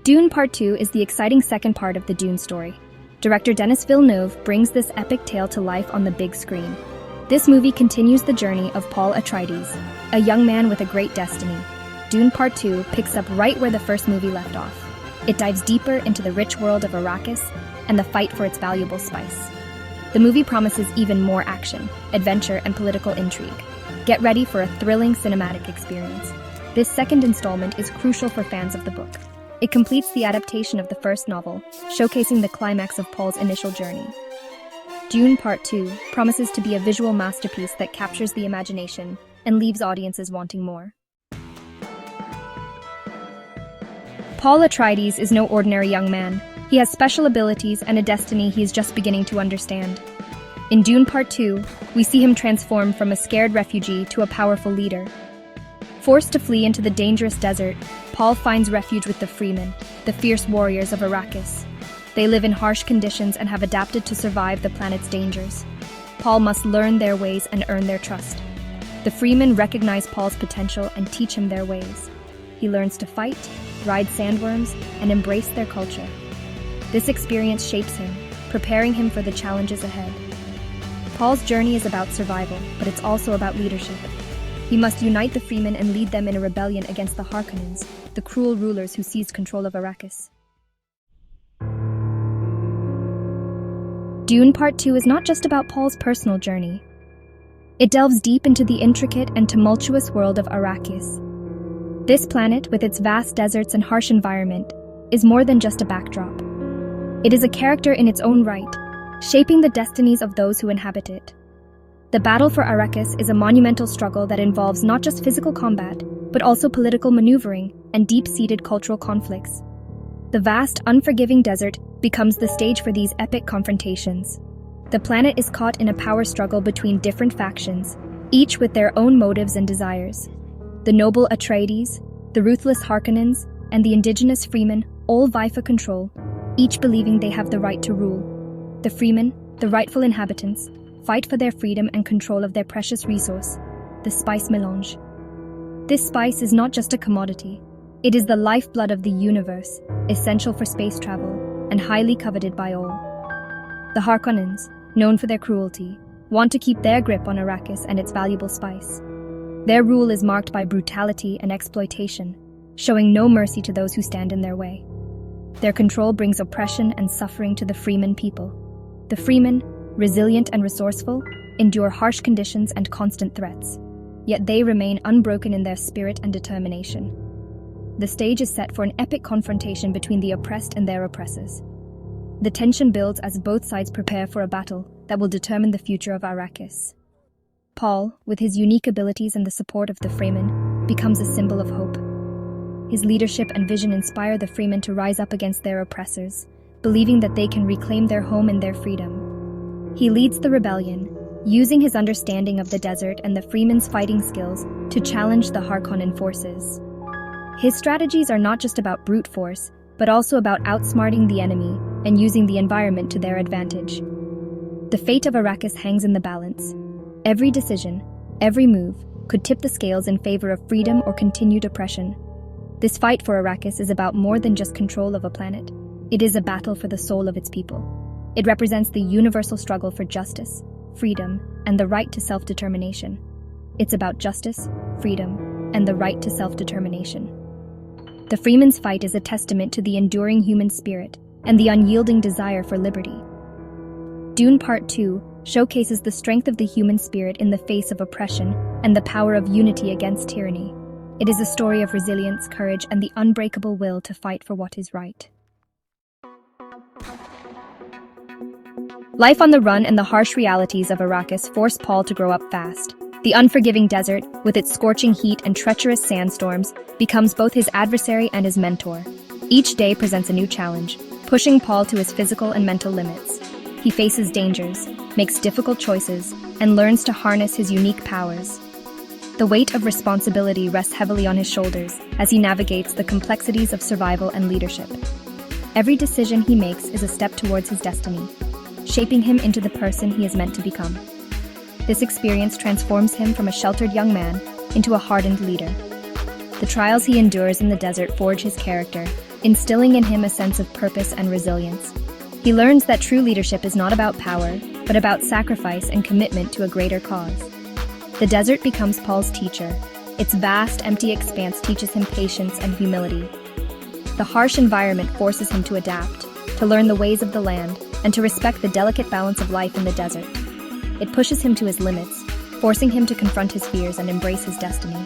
Dune Part Two is the exciting second part of the Dune story. Director Denis Villeneuve brings this epic tale to life on the big screen. This movie continues the journey of Paul Atreides, a young man with a great destiny. Dune Part Two picks up right where the first movie left off. It dives deeper into the rich world of Arrakis and the fight for its valuable spice. The movie promises even more action, adventure, and political intrigue. Get ready for a thrilling cinematic experience. This second installment is crucial for fans of the book. It completes the adaptation of the first novel, showcasing the climax of Paul's initial journey. Dune Part 2 promises to be a visual masterpiece that captures the imagination and leaves audiences wanting more. Paul Atreides is no ordinary young man. He has special abilities and a destiny he is just beginning to understand. In Dune Part 2, we see him transform from a scared refugee to a powerful leader. Forced to flee into the dangerous desert, Paul finds refuge with the Freemen, the fierce warriors of Arrakis. They live in harsh conditions and have adapted to survive the planet's dangers. Paul must learn their ways and earn their trust. The Freemen recognize Paul's potential and teach him their ways. He learns to fight, ride sandworms, and embrace their culture. This experience shapes him, preparing him for the challenges ahead. Paul's journey is about survival, but it's also about leadership. He must unite the Freemen and lead them in a rebellion against the Harkonnens, the cruel rulers who seized control of Arrakis. Dune Part 2 is not just about Paul's personal journey. It delves deep into the intricate and tumultuous world of Arrakis. This planet, with its vast deserts and harsh environment, is more than just a backdrop. It is a character in its own right, shaping the destinies of those who inhabit it. The battle for Arrakis is a monumental struggle that involves not just physical combat, but also political maneuvering and deep-seated cultural conflicts. The vast, unforgiving desert becomes the stage for these epic confrontations. The planet is caught in a power struggle between different factions, each with their own motives and desires. The noble Atreides, the ruthless Harkonnens, and the indigenous Freemen all vie for control, each believing they have the right to rule. The Freemen, the rightful inhabitants, fight for their freedom and control of their precious resource, the spice melange. This spice is not just a commodity. It is the lifeblood of the universe, essential for space travel, and highly coveted by all. The Harkonnens, known for their cruelty, want to keep their grip on Arrakis and its valuable spice. Their rule is marked by brutality and exploitation, showing no mercy to those who stand in their way. Their control brings oppression and suffering to the Freeman people. The Freemen, resilient and resourceful, endure harsh conditions and constant threats. Yet they remain unbroken in their spirit and determination. The stage is set for an epic confrontation between the oppressed and their oppressors. The tension builds as both sides prepare for a battle that will determine the future of Arrakis. Paul, with his unique abilities and the support of the Freemen, becomes a symbol of hope. His leadership and vision inspire the Freemen to rise up against their oppressors, believing that they can reclaim their home and their freedom. He leads the rebellion, using his understanding of the desert and the Freemen's fighting skills to challenge the Harkonnen forces. His strategies are not just about brute force, but also about outsmarting the enemy and using the environment to their advantage. The fate of Arrakis hangs in the balance. Every decision, every move, could tip the scales in favor of freedom or continued oppression. This fight for Arrakis is about more than just control of a planet. It is a battle for the soul of its people. It represents the universal struggle for justice, freedom, and the right to self-determination. It's about justice, freedom, and the right to self-determination. The Freemen's fight is a testament to the enduring human spirit and the unyielding desire for liberty. Dune Part 2 showcases the strength of the human spirit in the face of oppression and the power of unity against tyranny. It is a story of resilience, courage, and the unbreakable will to fight for what is right. Life on the run and the harsh realities of Arrakis force Paul to grow up fast. The unforgiving desert, with its scorching heat and treacherous sandstorms, becomes both his adversary and his mentor. Each day presents a new challenge, pushing Paul to his physical and mental limits. He faces dangers, makes difficult choices, and learns to harness his unique powers. The weight of responsibility rests heavily on his shoulders as he navigates the complexities of survival and leadership. Every decision he makes is a step towards his destiny, shaping him into the person he is meant to become. This experience transforms him from a sheltered young man into a hardened leader. The trials he endures in the desert forge his character, instilling in him a sense of purpose and resilience. He learns that true leadership is not about power, but about sacrifice and commitment to a greater cause. The desert becomes Paul's teacher. Its vast, empty expanse teaches him patience and humility. The harsh environment forces him to adapt, to learn the ways of the land, and to respect the delicate balance of life in the desert. It pushes him to his limits, forcing him to confront his fears and embrace his destiny.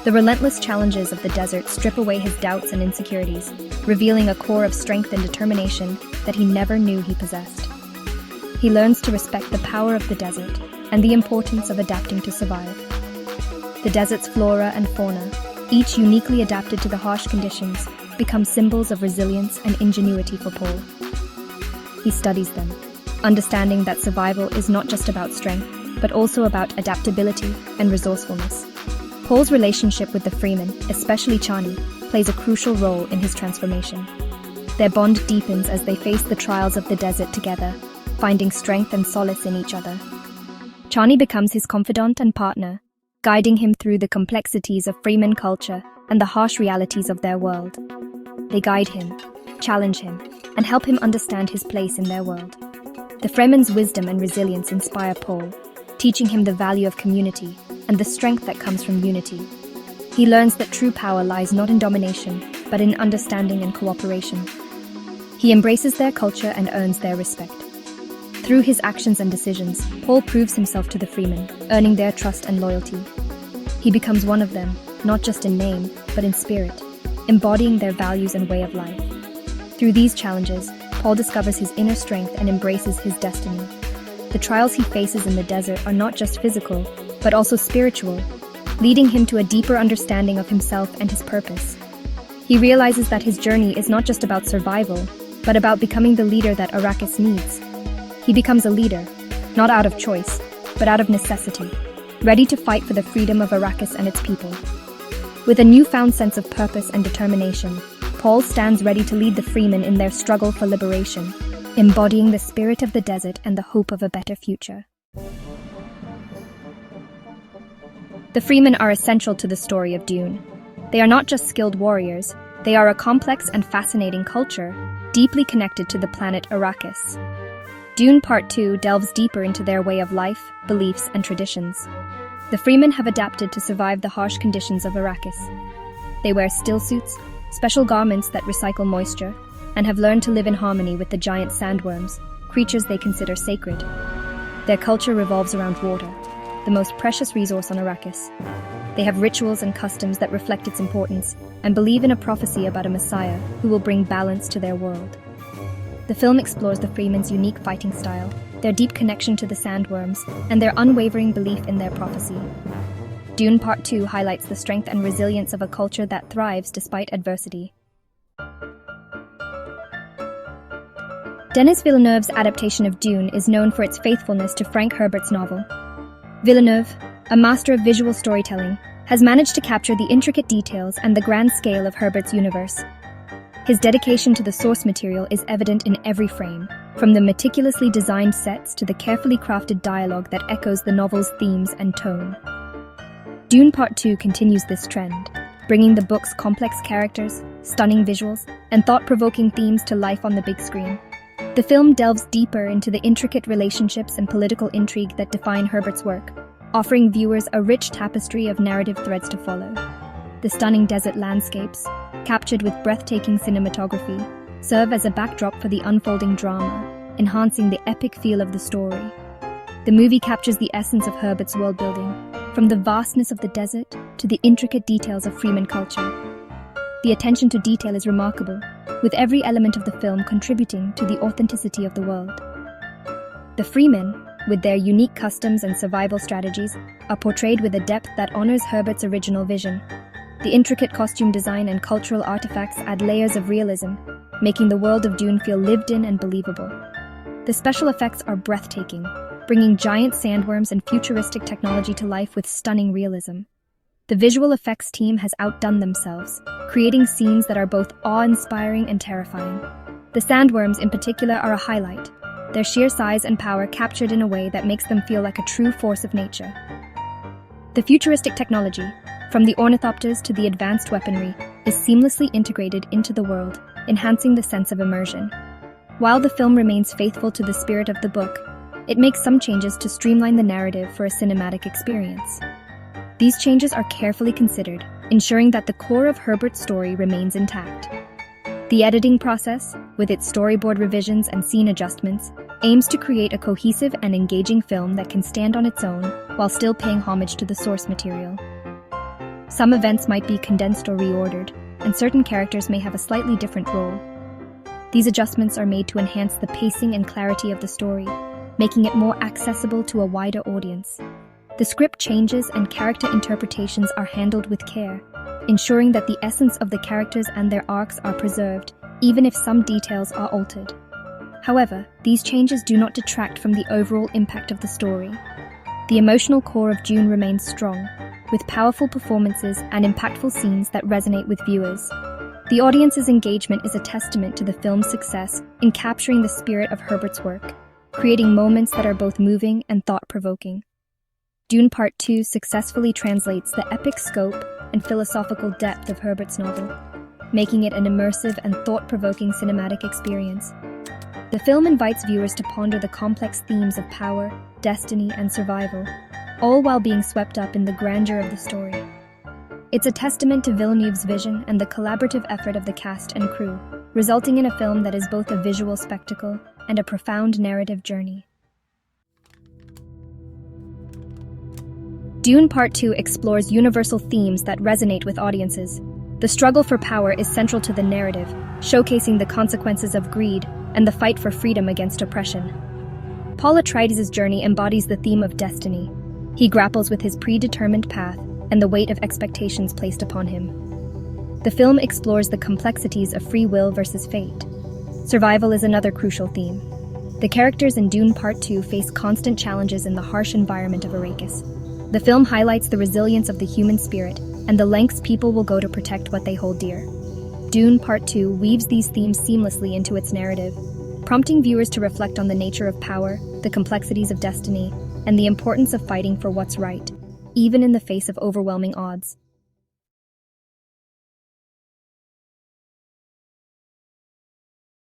The relentless challenges of the desert strip away his doubts and insecurities, revealing a core of strength and determination that he never knew he possessed. He learns to respect the power of the desert and the importance of adapting to survive. The desert's flora and fauna, each uniquely adapted to the harsh conditions, become symbols of resilience and ingenuity for Paul. He studies them, understanding that survival is not just about strength, but also about adaptability and resourcefulness. Paul's relationship with the freemen, especially Chani, plays a crucial role in his transformation. Their bond deepens as they face the trials of the desert together, finding strength and solace in each other. Chani becomes his confidant and partner, guiding him through the complexities of freeman culture and the harsh realities of their world. They guide him, challenge him, and help him understand his place in their world. The freeman's wisdom and resilience inspire Paul, teaching him the value of community and the strength that comes from unity. He learns that true power lies not in domination, but in understanding and cooperation. He embraces their culture and earns their respect. Through his actions and decisions, Paul proves himself to the freemen, earning their trust and loyalty. He becomes one of them, not just in name, but in spirit, embodying their values and way of life. Through these challenges, Paul discovers his inner strength and embraces his destiny. The trials he faces in the desert are not just physical, but also spiritual, leading him to a deeper understanding of himself and his purpose. He realizes that his journey is not just about survival, but about becoming the leader that Arrakis needs. He becomes a leader, not out of choice, but out of necessity, ready to fight for the freedom of Arrakis and its people. With a newfound sense of purpose and determination, Paul stands ready to lead the freemen in their struggle for liberation, embodying the spirit of the desert and the hope of a better future. The freemen are essential to the story of Dune. They are not just skilled warriors, they are a complex and fascinating culture, deeply connected to the planet Arrakis. Dune Part Two delves deeper into their way of life, beliefs, and traditions. The freemen have adapted to survive the harsh conditions of Arrakis. They wear still suits, special garments that recycle moisture, and have learned to live in harmony with the giant sandworms, creatures they consider sacred. Their culture revolves around water, the most precious resource on Arrakis. They have rituals and customs that reflect its importance, and believe in a prophecy about a messiah who will bring balance to their world. The film explores the freemen's unique fighting style, their deep connection to the sandworms, and their unwavering belief in their prophecy. Dune Part Two highlights the strength and resilience of a culture that thrives despite adversity. Denis Villeneuve's adaptation of Dune is known for its faithfulness to Frank Herbert's novel. Villeneuve, a master of visual storytelling, has managed to capture the intricate details and the grand scale of Herbert's universe. His dedication to the source material is evident in every frame, from the meticulously designed sets to the carefully crafted dialogue that echoes the novel's themes and tone. Dune Part Two continues this trend, bringing the book's complex characters, stunning visuals, and thought-provoking themes to life on the big screen. The film delves deeper into the intricate relationships and political intrigue that define Herbert's work, offering viewers a rich tapestry of narrative threads to follow. The stunning desert landscapes, captured with breathtaking cinematography, serve as a backdrop for the unfolding drama, enhancing the epic feel of the story. The movie captures the essence of Herbert's world-building, from the vastness of the desert to the intricate details of freeman culture. The attention to detail is remarkable, with every element of the film contributing to the authenticity of the world. The freemen, with their unique customs and survival strategies, are portrayed with a depth that honors Herbert's original vision. The intricate costume design and cultural artifacts add layers of realism, making the world of Dune feel lived in and believable. The special effects are breathtaking, bringing giant sandworms and futuristic technology to life with stunning realism. The visual effects team has outdone themselves, creating scenes that are both awe-inspiring and terrifying. The sandworms in particular are a highlight, their sheer size and power captured in a way that makes them feel like a true force of nature. The futuristic technology, from the ornithopters to the advanced weaponry, is seamlessly integrated into the world, enhancing the sense of immersion. While the film remains faithful to the spirit of the book, it makes some changes to streamline the narrative for a cinematic experience. These changes are carefully considered, ensuring that the core of Herbert's story remains intact. The editing process, with its storyboard revisions and scene adjustments, aims to create a cohesive and engaging film that can stand on its own while still paying homage to the source material. Some events might be condensed or reordered, and certain characters may have a slightly different role. These adjustments are made to enhance the pacing and clarity of the story, making it more accessible to a wider audience. The script changes and character interpretations are handled with care, ensuring that the essence of the characters and their arcs are preserved, even if some details are altered. However, these changes do not detract from the overall impact of the story. The emotional core of Dune remains strong, with powerful performances and impactful scenes that resonate with viewers. The audience's engagement is a testament to the film's success in capturing the spirit of Herbert's work, creating moments that are both moving and thought-provoking. Dune Part Two successfully translates the epic scope and philosophical depth of Herbert's novel, making it an immersive and thought-provoking cinematic experience. The film invites viewers to ponder the complex themes of power, destiny, and survival, all while being swept up in the grandeur of the story. It's a testament to Villeneuve's vision and the collaborative effort of the cast and crew, resulting in a film that is both a visual spectacle and a profound narrative journey. Dune Part Two explores universal themes that resonate with audiences. The struggle for power is central to the narrative, showcasing the consequences of greed and the fight for freedom against oppression. Paul Atreides' journey embodies the theme of destiny. He grapples with his predetermined path and the weight of expectations placed upon him. The film explores the complexities of free will versus fate. Survival is another crucial theme. The characters in Dune Part Two face constant challenges in the harsh environment of Arrakis. The film highlights the resilience of the human spirit and the lengths people will go to protect what they hold dear. Dune Part Two weaves these themes seamlessly into its narrative, prompting viewers to reflect on the nature of power, the complexities of destiny, and the importance of fighting for what's right, even in the face of overwhelming odds.